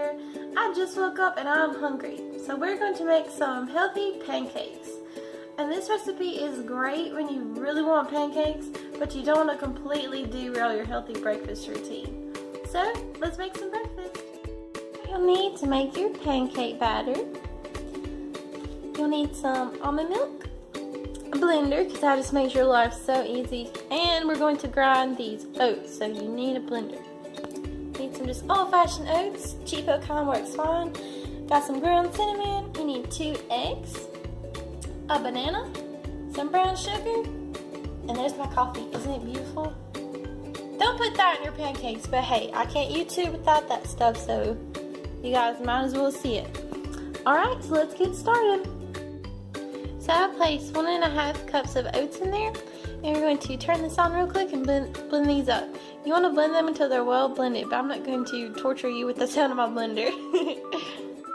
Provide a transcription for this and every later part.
here. I just woke up and I'm hungry. So we're going to make some healthy pancakes. And this recipe is great when you really want pancakes, but you don't want to completely derail your healthy breakfast routine. So let's make some breakfast. You'll need to make your pancake batter. You'll need some almond milk, a blender, because that just makes your life so easy. And we're going to grind these oats, so you need a blender. Need some just old-fashioned oats. Cheapo kind works fine. Got some ground cinnamon. You need 2 eggs, a banana, some brown sugar, and there's my coffee. Isn't it beautiful? Don't put that in your pancakes, but hey, I can't YouTube without that stuff, so you guys might as well see it. Alright, so let's get started. So I placed 1.5 cups of oats in there, and we're going to turn this on real quick and blend these up. You want to blend them until they're well blended, but I'm not going to torture you with the sound of my blender.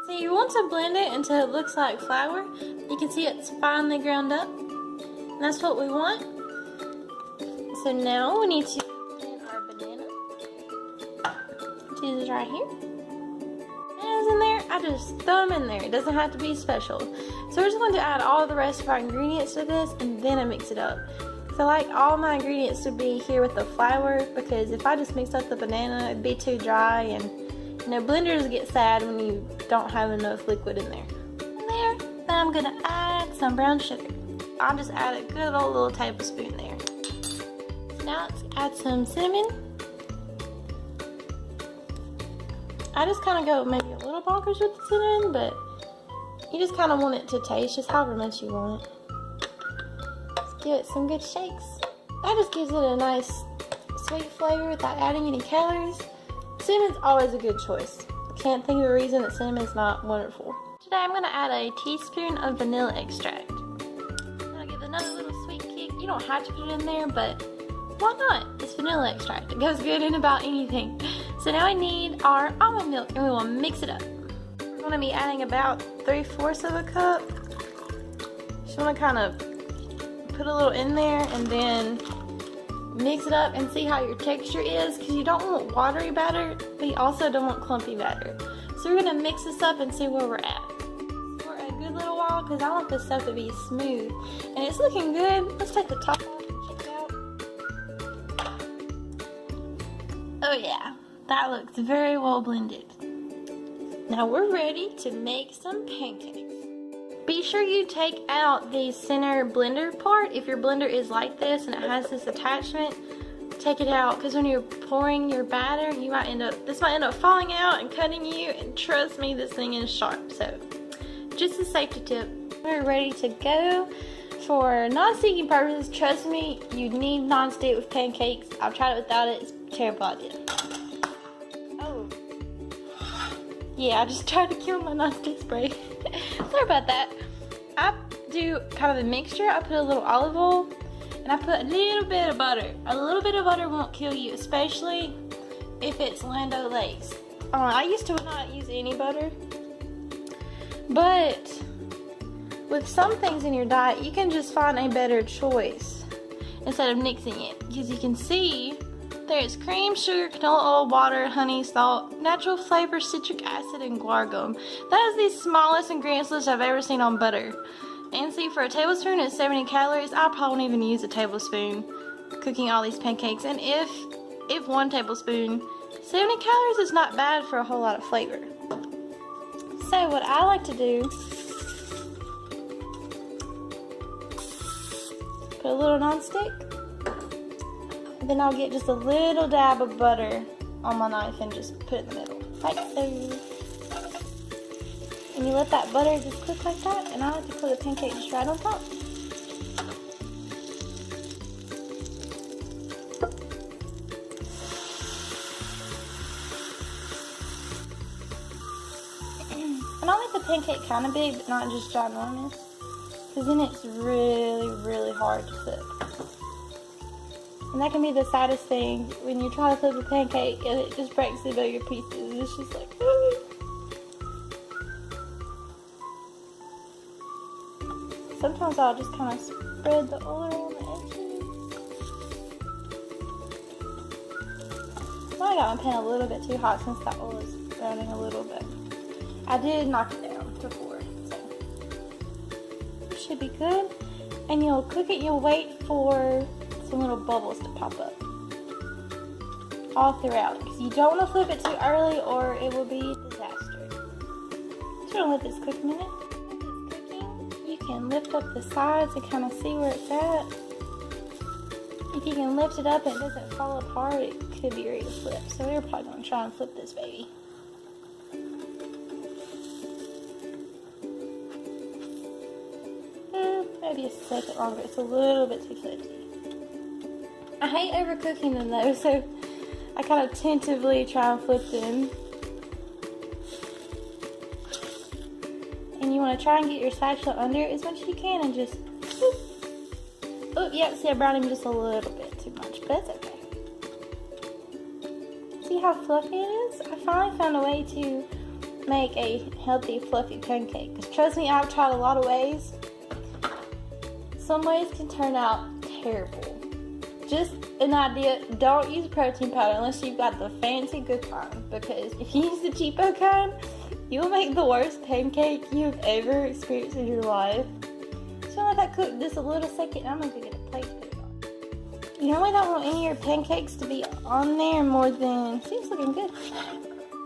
So you want to blend it until it looks like flour. You can see it's finely ground up, and that's what we want. So now we need to put in our banana. This is right here. Bananas in there, I just throw them in there. It doesn't have to be special. So we're just going to add all the rest of our ingredients to this, and then I mix it up. So I like all my ingredients to be here with the flour, because if I just mix up the banana, it'd be too dry, and you know, blenders get sad when you don't have enough liquid in there. Then I'm gonna add some brown sugar. I'll just add a good old little tablespoon there. So now let's add some cinnamon. I just kind of go maybe a little bonkers with the cinnamon, but you just kind of want it to taste just however much you want. Give it some good shakes. That just gives it a nice sweet flavor without adding any calories. Cinnamon's always a good choice. I can't think of a reason that cinnamon's not wonderful. Today I'm going to add a teaspoon of vanilla extract. That'll give it another little sweet kick. You don't have to put it in there, but why not? It's vanilla extract. It goes good in about anything. So now I need our almond milk, and we will mix it up. We're going to be adding about 3/4 of a cup. Just want to kind of put a little in there and then mix it up and see how your texture is, because you don't want watery batter, but you also don't want clumpy batter. So we're going to mix this up and see where we're at for a good little while, because I want this stuff to be smooth. And it's looking good. Let's take the top off and check it out. Oh yeah, that looks very well blended. Now we're ready to make some pancakes. Be sure you take out the center blender part. If your blender is like this and it has this attachment, take it out, because when you're pouring your batter, this might end up falling out and cutting you, and trust me, this thing is sharp. So just a safety tip. We're ready to go. For non-sticking purposes, trust me, you need non-stick with pancakes. I've tried it without it. It's a terrible idea. Oh. Yeah, I just tried to kill my non-stick spray. Sorry about that. I do kind of a mixture. I put a little olive oil, and I put a little bit of butter. A little bit of butter won't kill you, especially if it's Land O'Lakes. I used to not use any butter, but with some things in your diet, you can just find a better choice instead of mixing it, because you can see there's cream, sugar, canola oil, water, honey, salt, natural flavor, citric acid, and guar gum. That is the smallest ingredients list I've ever seen on butter. And see, for a tablespoon it's 70 calories. I probably won't even use a tablespoon cooking all these pancakes. And if 1 tablespoon, 70 calories is not bad for a whole lot of flavor. So what I like to do, put a little nonstick. And then I'll get just a little dab of butter on my knife and just put it in the middle, like so. And you let that butter just cook like that, and I like to put the pancake just right on top. And I'll make the pancake kind of big, but not just ginormous, because then it's really, really hard to flip. And that can be the saddest thing when you try to flip a pancake and it just breaks into your pieces. It's just like, sometimes I'll just kind of spread the oil on the edges. I got my pan a little bit too hot since that oil is browning a little bit. I did knock it down to 4, so it should be good. And you'll cook it, you'll wait for some little bubbles to pop up all throughout, because you don't want to flip it too early or it will be a disaster. Just gonna let this cook a minute. As it's cooking, you can lift up the sides and kind of see where it's at. If you can lift it up and it doesn't fall apart, it could be ready to flip. So we're probably gonna try and flip this baby. Maybe a second longer. It's a little bit too flippy. I hate overcooking them though, so I kind of tentatively try and flip them. And you want to try and get your spatula under it as much as you can and just whoop. Oh, yeah, see I browned him just a little bit too much, but it's okay. See how fluffy it is? I finally found a way to make a healthy, fluffy pancake. Because trust me, I've tried a lot of ways. Some ways can turn out terrible. Just an idea, don't use protein powder unless you've got the fancy good kind. Because if you use the cheapo kind, you'll make the worst pancake you've ever experienced in your life. Just gonna let that cook just a little second. I'm gonna get a plate to put it on. You normally don't want any of your pancakes to be on there more than, see, it's looking good,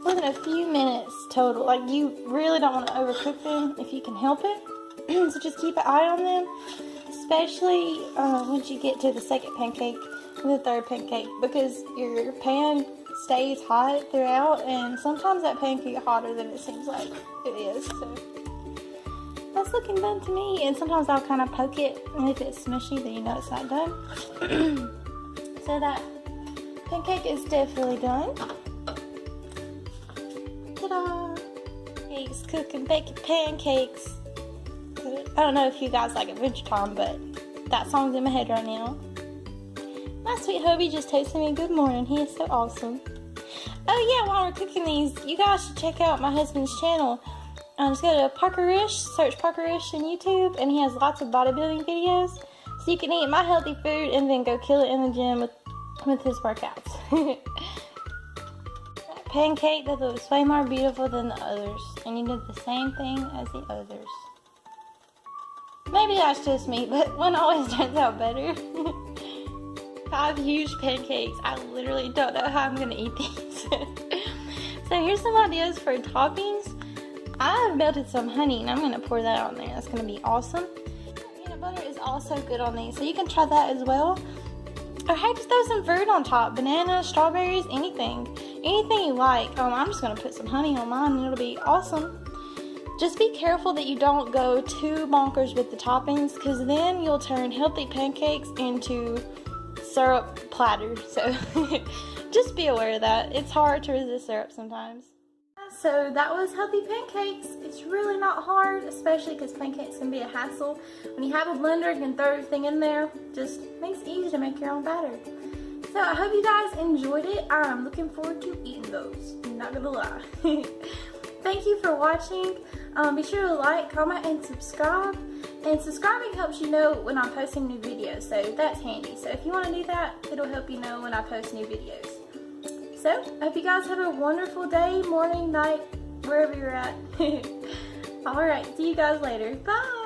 more than a few minutes total. Like, you really don't want to overcook them if you can help it. So just keep an eye on them, especially once you get to the second pancake and the third pancake, because your pan stays hot throughout, and sometimes that pan can get hotter than it seems like it is. So that's looking done to me, and sometimes I'll kind of poke it, and if it's smushy, then you know it's not done. So that pancake is definitely done. Ta-da! Eggs, cooking, baking pancakes. I don't know if you guys like Adventure Time, but that song's in my head right now. My sweet hubby just texted me good morning. He is so awesome. Oh yeah, while we're cooking these, you guys should check out my husband's channel. Just go to Parkerish, search Parkerish on YouTube, and he has lots of bodybuilding videos. So you can eat my healthy food and then go kill it in the gym with his workouts. That pancake that was way more beautiful than the others, and you did the same thing as the others. Maybe that's just me, but one always turns out better. 5 huge pancakes. I literally don't know how I'm gonna eat these. So here's some ideas for toppings. I've melted some honey and I'm gonna pour that on there. That's gonna be awesome. Peanut butter is also good on these, so you can try that as well. Or hey, just throw some fruit on top. Bananas, strawberries, anything. Anything you like. I'm just gonna put some honey on mine and it'll be awesome. Just be careful that you don't go too bonkers with the toppings, because then you'll turn healthy pancakes into syrup platters. So just be aware of that. It's hard to resist syrup sometimes. So that was healthy pancakes. It's really not hard, especially because pancakes can be a hassle. When you have a blender, you can throw everything in there. Just makes it easy to make your own batter. So I hope you guys enjoyed it. I'm looking forward to eating those. I'm not gonna lie. Thank you for watching. Be sure to like, comment, and subscribe. And subscribing helps you know when I'm posting new videos, so that's handy. So if you want to do that, it'll help you know when I post new videos. So, I hope you guys have a wonderful day, morning, night, wherever you're at. Alright, see you guys later. Bye!